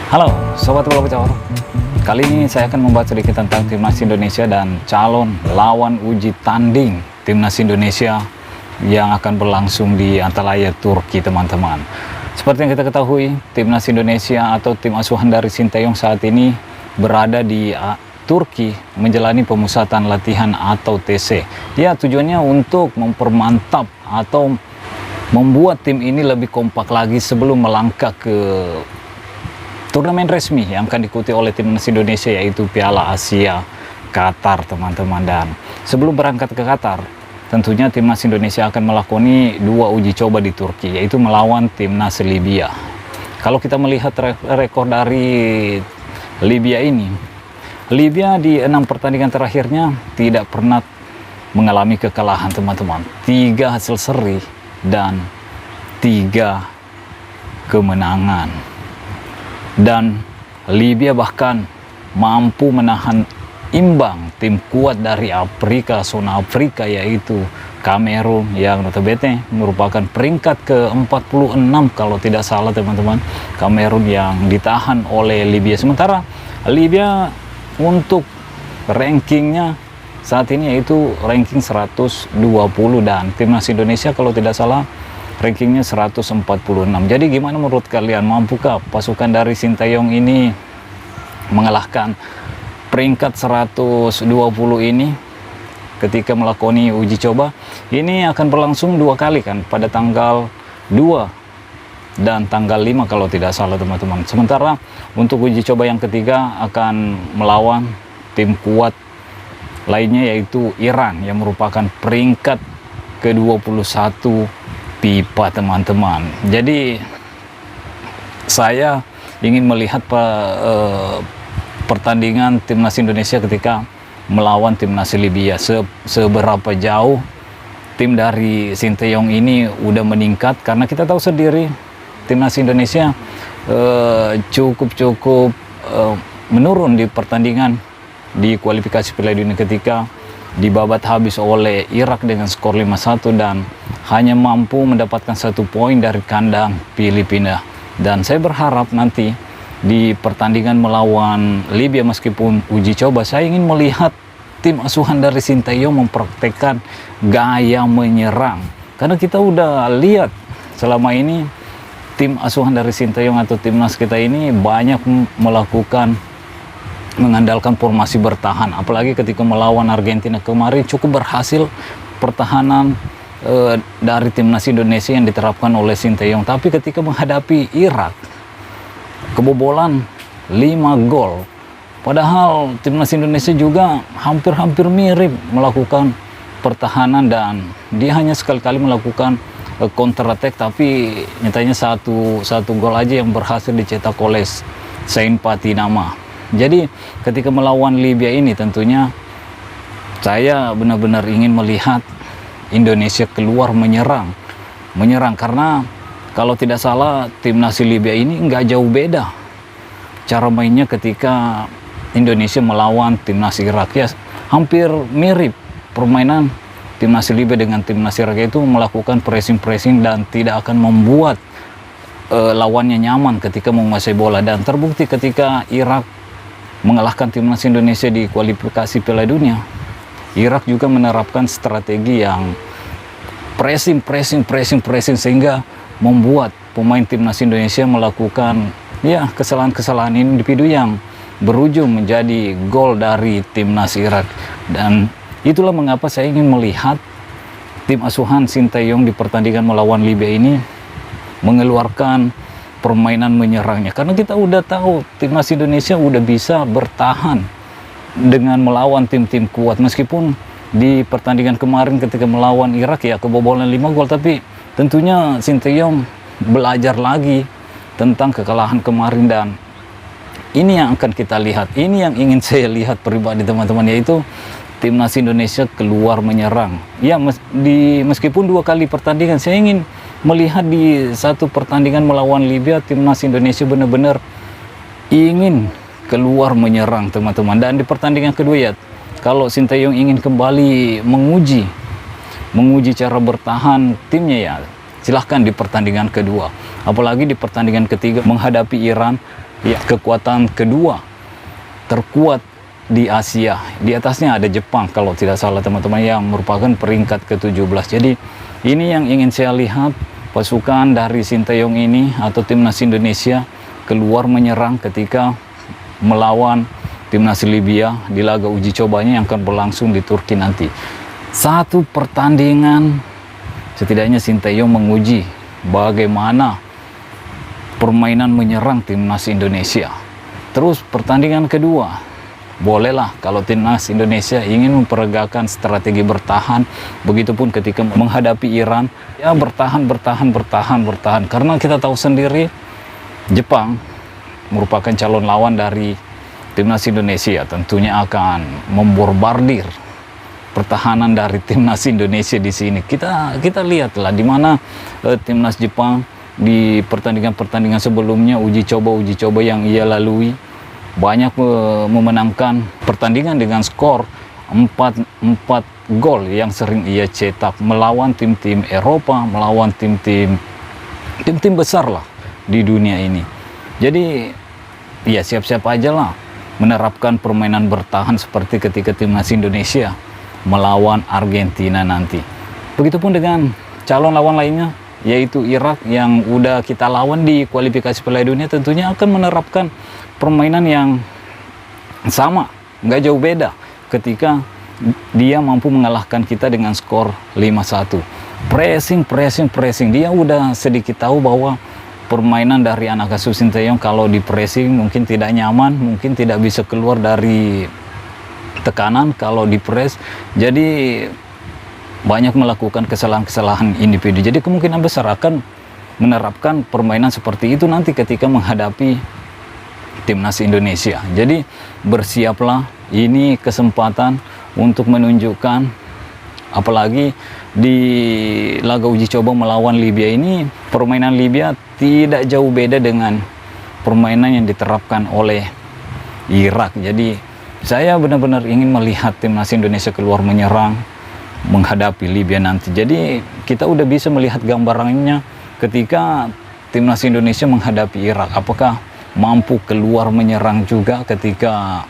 Halo Sobat Bola Bocor, kali ini saya akan membahas sedikit tentang Timnas Indonesia dan calon lawan uji tanding Timnas Indonesia yang akan berlangsung di Antalya, Turki, teman-teman. Seperti yang kita ketahui, Timnas Indonesia atau tim asuhan dari Sinteyong saat ini berada di Turki menjalani pemusatan latihan atau TC. Ya, tujuannya untuk mempermantap atau membuat tim ini lebih kompak lagi sebelum melangkah ke turnamen resmi yang akan diikuti oleh Timnas Indonesia, yaitu Piala Asia Qatar, teman-teman. Dan sebelum berangkat ke Qatar, tentunya Timnas Indonesia akan melakoni dua uji coba di Turki, yaitu melawan Timnas Libya. Kalau kita melihat rekor dari Libya ini, Libya di 6 pertandingan terakhirnya tidak pernah mengalami kekalahan, teman-teman. 3 hasil seri dan 3 kemenangan. Dan Libya bahkan mampu menahan imbang tim kuat dari Afrika, zona Afrika, yaitu Kamerun, yang notabene merupakan peringkat ke-46 kalau tidak salah, teman-teman. Kamerun yang ditahan oleh Libya. Sementara Libya untuk rankingnya saat ini yaitu ranking 120, dan Timnas Indonesia kalau tidak salah rankingnya 146. Jadi gimana menurut kalian, mampukah pasukan dari Sinteyong ini mengalahkan peringkat 120 ini ketika melakoni uji coba? Ini akan berlangsung 2 kali kan, pada tanggal 2 dan tanggal 5 kalau tidak salah, teman-teman. Sementara untuk uji coba yang ketiga akan melawan tim kuat lainnya, yaitu Iran yang merupakan peringkat ke-21 FIFA, teman-teman. Jadi saya ingin melihat pertandingan Timnas Indonesia ketika melawan Timnas Libya. Seberapa jauh tim dari Sinteyong ini udah meningkat, karena kita tahu sendiri Timnas Indonesia cukup menurun di pertandingan di kualifikasi Piala Dunia ketika dibabat habis oleh Irak dengan skor 5-1 dan hanya mampu mendapatkan 1 poin dari kandang Filipina. Dan saya berharap nanti di pertandingan melawan Libya, meskipun uji coba, saya ingin melihat tim asuhan dari Sinteyong mempraktekkan gaya menyerang, karena kita udah lihat selama ini tim asuhan dari Sinteyong atau timnas kita ini banyak mengandalkan formasi bertahan. Apalagi ketika melawan Argentina kemarin cukup berhasil pertahanan dari timnas Indonesia yang diterapkan oleh Sinteyong. Tapi ketika menghadapi Irak, kebobolan 5 gol. Padahal timnas Indonesia juga hampir mirip melakukan pertahanan, dan dia hanya sekali-kali melakukan counter attack, tapi nyatanya satu gol aja yang berhasil dicetak oleh Sain Patinama. Jadi ketika melawan Libya ini tentunya saya benar-benar ingin melihat Indonesia keluar menyerang, karena kalau tidak salah timnas Libya ini nggak jauh beda cara mainnya ketika Indonesia melawan timnas Irak. Ya, hampir mirip permainan timnas Libya dengan timnas Irak, itu melakukan pressing dan tidak akan membuat lawannya nyaman ketika menguasai bola. Dan terbukti ketika Irak mengalahkan timnas Indonesia di kualifikasi Piala Dunia, Irak juga menerapkan strategi yang pressing sehingga membuat pemain timnas Indonesia melakukan kesalahan individu yang berujung menjadi gol dari timnas Irak. Dan itulah mengapa saya ingin melihat tim asuhan Sinteyong di pertandingan melawan Libya ini mengeluarkan permainan menyerangnya, karena kita udah tahu timnas Indonesia udah bisa bertahan dengan melawan tim-tim kuat. Meskipun di pertandingan kemarin ketika melawan Irak ya kebobolan 5 gol, tapi tentunya Sinteyong belajar lagi tentang kekalahan kemarin, dan ini yang akan kita lihat, ini yang ingin saya lihat pribadi, teman-teman, yaitu timnas Indonesia keluar menyerang. Ya, meskipun 2 kali pertandingan, saya ingin melihat di satu pertandingan melawan Libya timnas Indonesia benar-benar ingin keluar menyerang, teman-teman. Dan di pertandingan kedua ya, kalau Sinteyong ingin kembali menguji cara bertahan timnya, ya silahkan di pertandingan kedua. Apalagi di pertandingan ketiga menghadapi Iran ya, kekuatan kedua terkuat di Asia. Di atasnya ada Jepang kalau tidak salah teman-teman, yang merupakan peringkat ke-17. Jadi ini yang ingin saya lihat, pasukan dari Sinteyong ini atau timnas Indonesia keluar menyerang ketika melawan timnas Libya di laga uji cobanya yang akan berlangsung di Turki nanti. Satu pertandingan setidaknya Sinteyong menguji bagaimana permainan menyerang timnas Indonesia. Terus pertandingan kedua, bolehlah kalau timnas Indonesia ingin memperagakan strategi bertahan, begitupun ketika menghadapi Iran, ya bertahan. Karena kita tahu sendiri Jepang merupakan calon lawan dari timnas Indonesia, tentunya akan membombardir pertahanan dari timnas Indonesia di sini. Kita lihatlah di mana timnas Jepang di pertandingan sebelumnya, uji coba yang ia lalui, banyak memenangkan pertandingan dengan skor 4 gol yang sering ia cetak melawan tim-tim Eropa, melawan tim-tim besar lah di dunia ini. Jadi ya siap-siap aja lah menerapkan permainan bertahan seperti ketika timnas Indonesia melawan Argentina nanti. Begitupun dengan calon lawan lainnya, yaitu Irak yang udah kita lawan di kualifikasi Piala Dunia, tentunya akan menerapkan permainan yang sama, nggak jauh beda ketika dia mampu mengalahkan kita dengan skor 5-1. Pressing. Dia udah sedikit tahu bahwa permainan dari anak asuh Sinteyong kalau di pressing mungkin tidak nyaman, mungkin tidak bisa keluar dari tekanan kalau di press. Jadi banyak melakukan kesalahan-kesalahan individu. Jadi kemungkinan besar akan menerapkan permainan seperti itu nanti ketika menghadapi timnas Indonesia. Jadi bersiaplah, ini kesempatan untuk menunjukkan, apalagi di laga uji coba melawan Libya ini, permainan Libya tidak jauh beda dengan permainan yang diterapkan oleh Irak. Jadi saya benar-benar ingin melihat timnas Indonesia keluar menyerang menghadapi Libya nanti. Jadi kita udah bisa melihat gambarannya ketika timnas Indonesia menghadapi Irak. Apakah mampu keluar menyerang juga ketika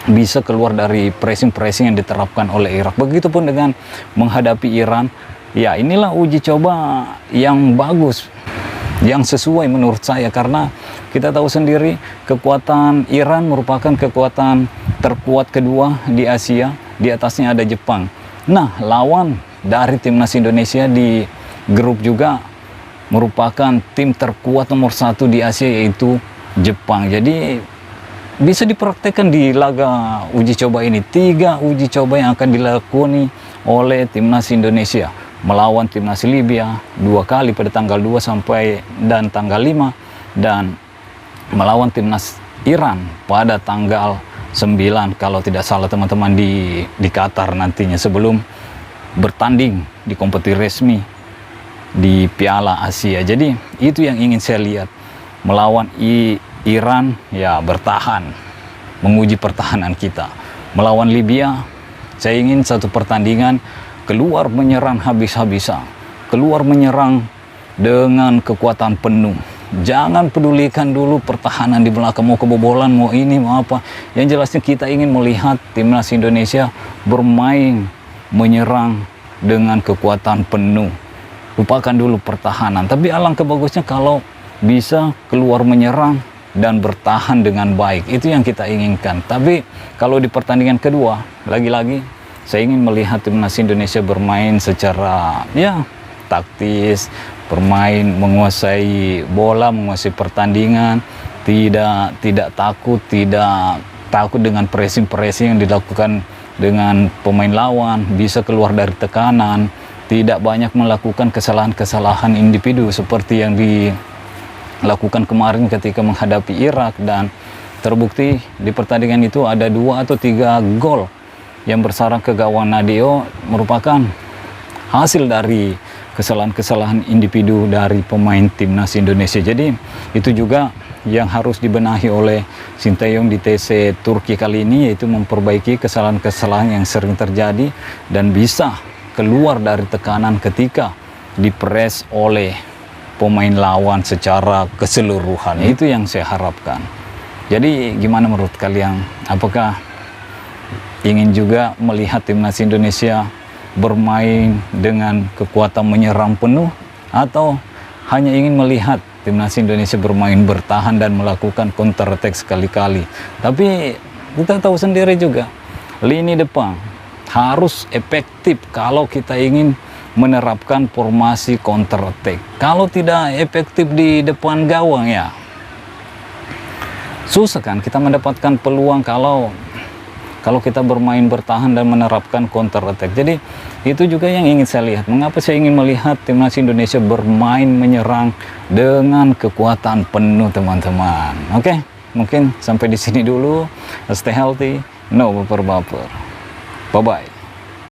bisa keluar dari pressing yang diterapkan oleh Irak. Begitupun dengan menghadapi Iran. Ya inilah uji coba yang bagus, yang sesuai menurut saya, karena kita tahu sendiri kekuatan Iran merupakan kekuatan terkuat kedua di Asia. Di atasnya ada Jepang. Nah, lawan dari timnas Indonesia di grup juga merupakan tim terkuat nomor 1 di Asia, yaitu Jepang. Jadi bisa dipraktekkan di laga uji coba ini. 3 uji coba yang akan dilakoni oleh timnas Indonesia melawan timnas Libya 2 kali pada tanggal 2 sampai dan tanggal 5, dan melawan timnas Iran pada tanggal 9 kalau tidak salah teman-teman di Qatar nantinya, sebelum bertanding di kompetisi resmi di Piala Asia. Jadi itu yang ingin saya lihat, melawan Iran ya bertahan, menguji pertahanan kita. Melawan Libya saya ingin satu pertandingan keluar menyerang habis-habisan, keluar menyerang dengan kekuatan penuh. Jangan pedulikan dulu pertahanan di belakang, mau kebobolan, mau ini, mau apa. Yang jelasnya kita ingin melihat timnas Indonesia bermain menyerang dengan kekuatan penuh. Lupakan dulu pertahanan. Tapi alangkah bagusnya kalau bisa keluar menyerang dan bertahan dengan baik. Itu yang kita inginkan. Tapi kalau di pertandingan kedua, lagi-lagi saya ingin melihat timnas Indonesia bermain secara ya taktis, bermain menguasai bola, menguasai pertandingan, tidak takut dengan pressing yang dilakukan dengan pemain lawan, bisa keluar dari tekanan, tidak banyak melakukan kesalahan-kesalahan individu seperti yang dilakukan kemarin ketika menghadapi Irak. Dan terbukti di pertandingan itu ada 2 atau 3 gol yang bersarang ke gawang Nadeo, merupakan hasil dari kesalahan-kesalahan individu dari pemain timnas Indonesia. Jadi itu juga yang harus dibenahi oleh Sinteyong di TC Turki kali ini, yaitu memperbaiki kesalahan-kesalahan yang sering terjadi dan bisa keluar dari tekanan ketika dipres oleh pemain lawan secara keseluruhan. Itu yang saya harapkan. Jadi gimana menurut kalian? Apakah ingin juga melihat timnas Indonesia bermain dengan kekuatan menyerang penuh, atau hanya ingin melihat timnas Indonesia bermain bertahan dan melakukan counter attack sekali-kali? Tapi kita tahu sendiri juga, lini depan harus efektif kalau kita ingin menerapkan formasi counter attack. Kalau tidak efektif di depan gawang, ya susah kan kita mendapatkan peluang kalau kita bermain bertahan dan menerapkan counter attack. Jadi itu juga yang ingin saya lihat. Mengapa saya ingin melihat timnas Indonesia bermain menyerang dengan kekuatan penuh, teman-teman. Oke, mungkin sampai di sini dulu. Stay healthy, no baper-baper. Bye-bye.